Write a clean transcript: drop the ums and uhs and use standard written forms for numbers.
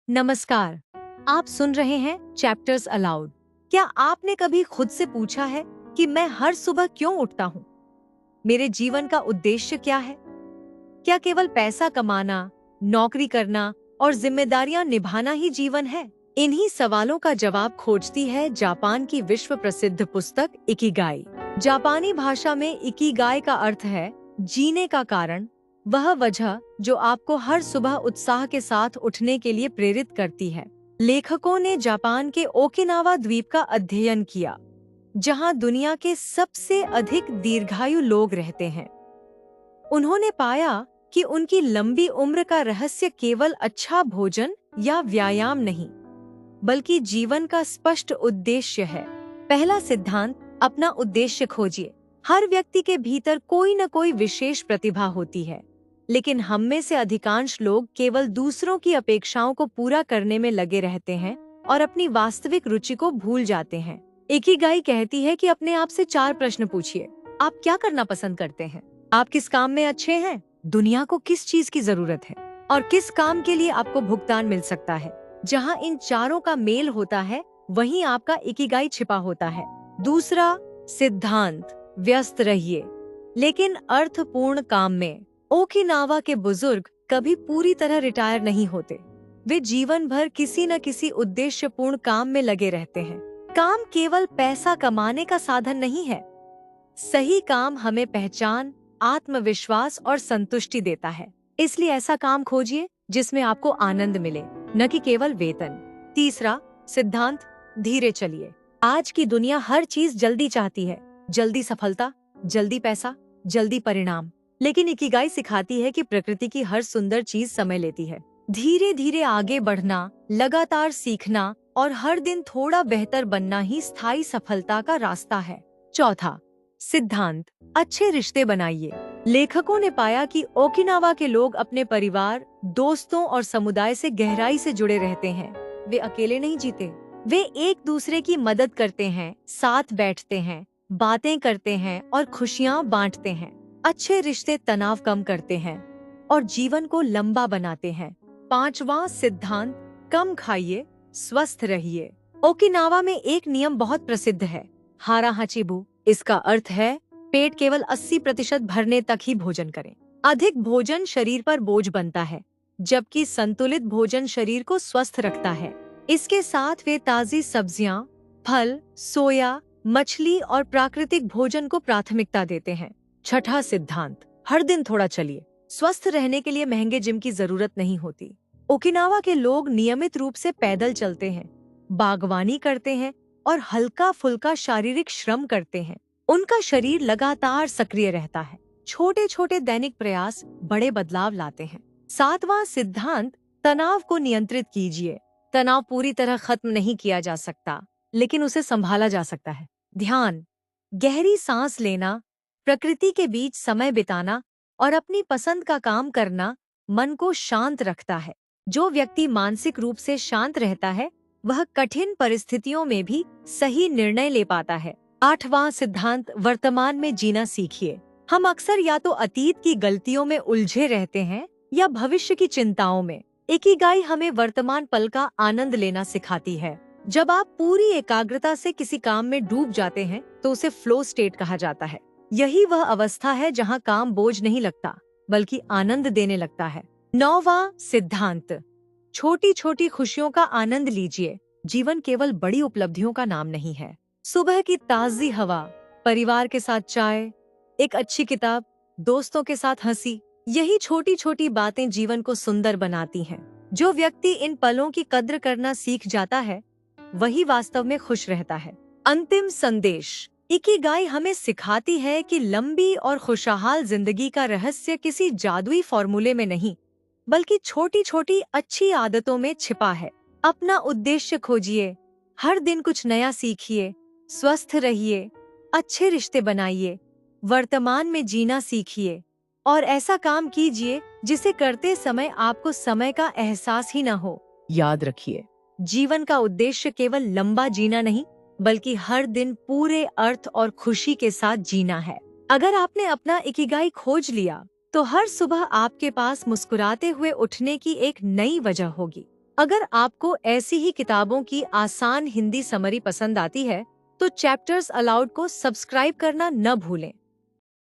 नमस्कार। आप सुन रहे हैं चैप्टर्स अलाउड। क्या आपने कभी खुद से पूछा है कि मैं हर सुबह क्यों उठता हूँ? मेरे जीवन का उद्देश्य क्या है? क्या केवल पैसा कमाना, नौकरी करना और जिम्मेदारियां निभाना ही जीवन है? इन्हीं सवालों का जवाब खोजती है जापान की विश्व प्रसिद्ध पुस्तक इकिगाई। जापानी भाषा में इकिगाई का अर्थ है जीने का कारण, वह वजह जो आपको हर सुबह उत्साह के साथ उठने के लिए प्रेरित करती है। लेखकों ने जापान के ओकिनावा द्वीप का अध्ययन किया, जहां दुनिया के सबसे अधिक दीर्घायु लोग रहते हैं। उन्होंने पाया कि उनकी लंबी उम्र का रहस्य केवल अच्छा भोजन या व्यायाम नहीं, बल्कि जीवन का स्पष्ट उद्देश्य है। पहला सिद्धांत, अपना उद्देश्य खोजिए। हर व्यक्ति के भीतर कोई न कोई विशेष प्रतिभा होती है, लेकिन हम में से अधिकांश लोग केवल दूसरों की अपेक्षाओं को पूरा करने में लगे रहते हैं और अपनी वास्तविक रुचि को भूल जाते हैं। इकिगाई कहती है कि अपने आप से 4 प्रश्न पूछिए। आप क्या करना पसंद करते हैं? आप किस काम में अच्छे हैं? दुनिया को किस चीज की जरूरत है? और किस काम के लिए आपको भुगतान मिल सकता है? जहाँ इन चारों का मेल होता है, वहीं आपका इकिगाई छिपा होता है। दूसरा सिद्धांत, व्यस्त रहिए लेकिन अर्थपूर्ण काम में। ओकिनावा के बुजुर्ग कभी पूरी तरह रिटायर नहीं होते। वे जीवन भर किसी न किसी उद्देश्यपूर्ण काम में लगे रहते हैं। काम केवल पैसा कमाने का साधन नहीं है। सही काम हमें पहचान, आत्मविश्वास और संतुष्टि देता है। इसलिए ऐसा काम खोजिए जिसमें आपको आनंद मिले, न कि केवल वेतन। तीसरा सिद्धांत, धीरे चलिए। आज की दुनिया हर चीज जल्दी चाहती है, जल्दी सफलता, जल्दी पैसा, जल्दी परिणाम। लेकिन इकिगाई सिखाती है कि प्रकृति की हर सुंदर चीज समय लेती है। धीरे धीरे आगे बढ़ना, लगातार सीखना और हर दिन थोड़ा बेहतर बनना ही स्थायी सफलता का रास्ता है। चौथा सिद्धांत, अच्छे रिश्ते बनाइए। लेखकों ने पाया कि ओकिनावा के लोग अपने परिवार, दोस्तों और समुदाय से गहराई से जुड़े रहते हैं। वे अकेले नहीं जीते। वे एक दूसरे की मदद करते हैं, साथ बैठते हैं, बातें करते हैं और खुशियां बांटते हैं। अच्छे रिश्ते तनाव कम करते हैं और जीवन को लंबा बनाते हैं। पांचवा सिद्धांत, कम खाइए, स्वस्थ रहिए। ओकिनावा में एक नियम बहुत प्रसिद्ध है, हारा हाचिबू। इसका अर्थ है पेट केवल 80% भरने तक ही भोजन करें। अधिक भोजन शरीर पर बोझ बनता है, जबकि संतुलित भोजन शरीर को स्वस्थ रखता है। इसके साथ वे ताजी सब्जियां, फल, सोया, मछली और प्राकृतिक भोजन को प्राथमिकता देते हैं। छठा सिद्धांत, हर दिन थोड़ा चलिए। स्वस्थ रहने के लिए महंगे जिम की जरूरत नहीं होती। ओकिनावा के लोग नियमित रूप से पैदल चलते हैं, बागवानी करते हैं और हल्का फुल्का शारीरिक श्रम करते हैं। उनका शरीर लगातार सक्रिय रहता है। छोटे छोटे दैनिक प्रयास बड़े बदलाव लाते हैं। सातवां सिद्धांत, तनाव को नियंत्रित कीजिए। तनाव पूरी तरह खत्म नहीं किया जा सकता, लेकिन उसे संभाला जा सकता है। ध्यान, गहरी सांस लेना, प्रकृति के बीच समय बिताना और अपनी पसंद का काम करना मन को शांत रखता है। जो व्यक्ति मानसिक रूप से शांत रहता है, वह कठिन परिस्थितियों में भी सही निर्णय ले पाता है। आठवां सिद्धांत, वर्तमान में जीना सीखिए। हम अक्सर या तो अतीत की गलतियों में उलझे रहते हैं या भविष्य की चिंताओं में। इकिगाई हमें वर्तमान पल का आनंद लेना सिखाती है। जब आप पूरी एकाग्रता से किसी काम में डूब जाते हैं, तो उसे फ्लो स्टेट कहा जाता है। यही वह अवस्था है जहां काम बोझ नहीं लगता, बल्कि आनंद देने लगता है। नौवां सिद्धांत, छोटी छोटी खुशियों का आनंद लीजिए। जीवन केवल बड़ी उपलब्धियों का नाम नहीं है। सुबह की ताजी हवा, परिवार के साथ चाय, एक अच्छी किताब, दोस्तों के साथ हंसी, यही छोटी छोटी बातें जीवन को सुंदर बनाती हैं। जो व्यक्ति इन पलों की कद्र करना सीख जाता है, वही वास्तव में खुश रहता है। अंतिम संदेश, इकिगाई हमें सिखाती है कि लंबी और खुशहाल जिंदगी का रहस्य किसी जादुई फॉर्मूले में नहीं, बल्कि छोटी छोटी अच्छी आदतों में छिपा है। अपना उद्देश्य खोजिए, हर दिन कुछ नया सीखिए, स्वस्थ रहिए, अच्छे रिश्ते बनाइए, वर्तमान में जीना सीखिए और ऐसा काम कीजिए जिसे करते समय आपको समय का एहसास ही न हो। याद रखिए, जीवन का उद्देश्य केवल लंबा जीना नहीं, बल्कि हर दिन पूरे अर्थ और खुशी के साथ जीना है। अगर आपने अपना इकिगाई खोज लिया, तो हर सुबह आपके पास मुस्कुराते हुए उठने की एक नई वजह होगी। अगर आपको ऐसी ही किताबों की आसान हिंदी समरी पसंद आती है तो चैप्टर्स अलाउड को सब्सक्राइब करना न भूलें।